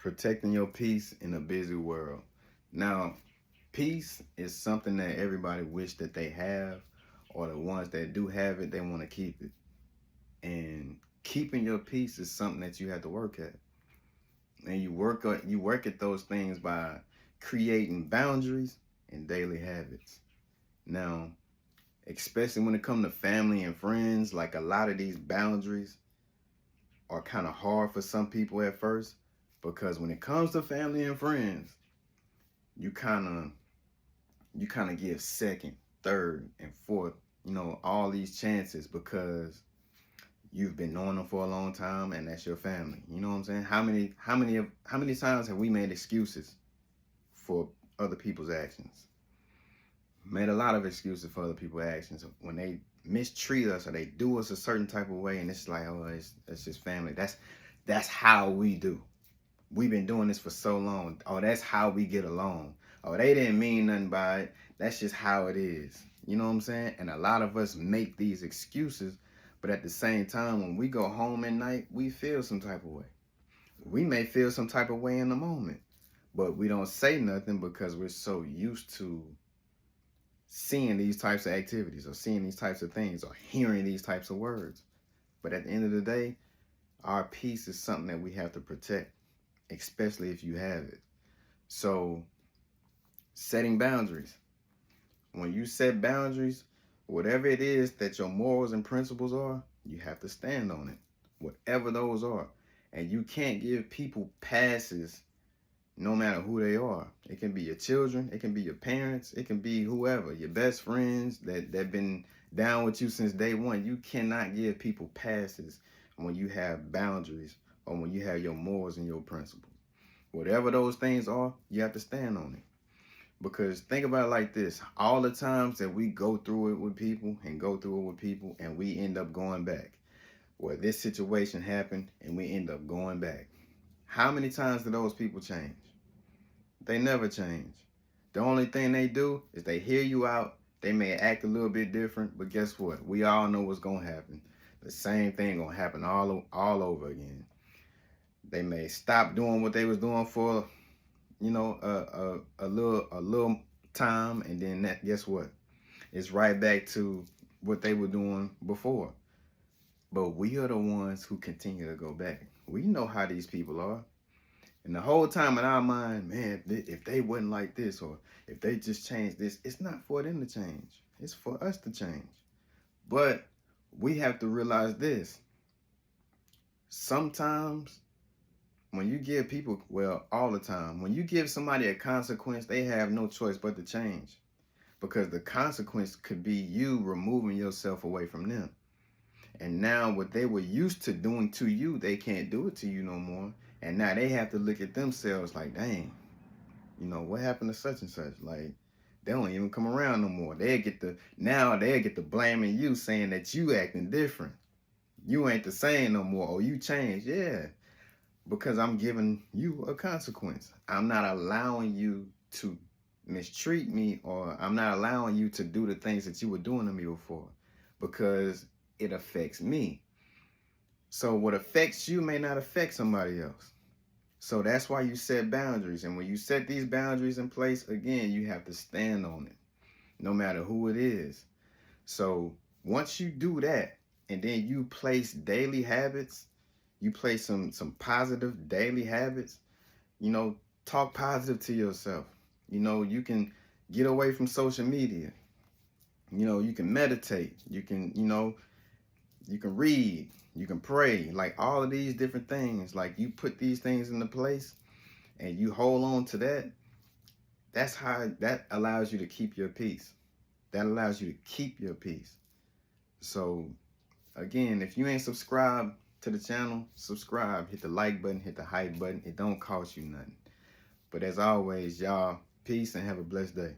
protecting your peace in a busy world. Now, peace is something that everybody wish that they have, or the ones that do have it, they want to keep it. And keeping your peace is something that you have to work at. And you work at those things by creating boundaries and daily habits. Now, especially when it comes to family and friends, like a lot of these boundaries are kind of hard for some people at first, because when it comes to family and friends, you kind of give second, third, and fourth, all these chances, because you've been knowing them for a long time, and that's your family. You know what I'm saying? How many times have we made excuses for other people's actions? Made a lot of excuses for other people's actions when they mistreat us or they do us a certain type of way, and it's like, oh, it's just family. That's how we do. We've been doing this for so long. Oh, that's how we get along. Oh, they didn't mean nothing by it. That's just how it is. You know what I'm saying? And a lot of us make these excuses, but at the same time, when we go home at night, we feel some type of way. We may feel some type of way in the moment, but we don't say nothing because we're so used to seeing these types of activities or seeing these types of things or hearing these types of words. But at the end of the day, our peace is something that we have to protect, especially if you have it. So, setting boundaries. When you set boundaries, whatever it is that your morals and principles are, you have to stand on it, whatever those are. And you can't give people passes no matter who they are. It can be your children, it can be your parents, it can be whoever, your best friends that been down with you since day one. You cannot give people passes when you have boundaries or when you have your morals and your principles. Whatever those things are, you have to stand on it. Because think about it like this: all the times that we go through it with people and we end up going back, where this situation happened and we end up going back. How many times do those people change? They never change. The only thing they do is they hear you out. They may act a little bit different, but guess what? We all know what's gonna happen. The same thing gonna happen all over again. They may stop doing what they was doing for, a little time, and then guess what? It's right back to what they were doing before. But we are the ones who continue to go back. We know how these people are. And the whole time in our mind, man, if they wasn't like this, or if they just changed this, it's not for them to change. It's for us to change. But we have to realize this. Sometimes when you give people, well, all the time, when you give somebody a consequence, they have no choice but to change. Because the consequence could be you removing yourself away from them. And now what they were used to doing to you, they can't do it to you no more. And now they have to look at themselves like, dang, what happened to such and such? Like, they don't even come around no more. They'll get the blaming you, saying that you acting different. You ain't the same no more, or you changed. Yeah, because I'm giving you a consequence. I'm not allowing you to mistreat me, or I'm not allowing you to do the things that you were doing to me before, because it affects me. So what affects you may not affect somebody else. So that's why you set boundaries. And when you set these boundaries in place, again, you have to stand on it, no matter who it is. So once you do that, and then you place daily habits, you place some positive daily habits, talk positive to yourself. You can get away from social media. You can meditate. You can read, you can pray, like all of these different things. Like, you put these things into place and you hold on to that. That allows you to keep your peace. That allows you to keep your peace. So again, if you ain't subscribed to the channel, subscribe, hit the like button, hit the hype button. It don't cost you nothing. But as always, y'all, peace and have a blessed day.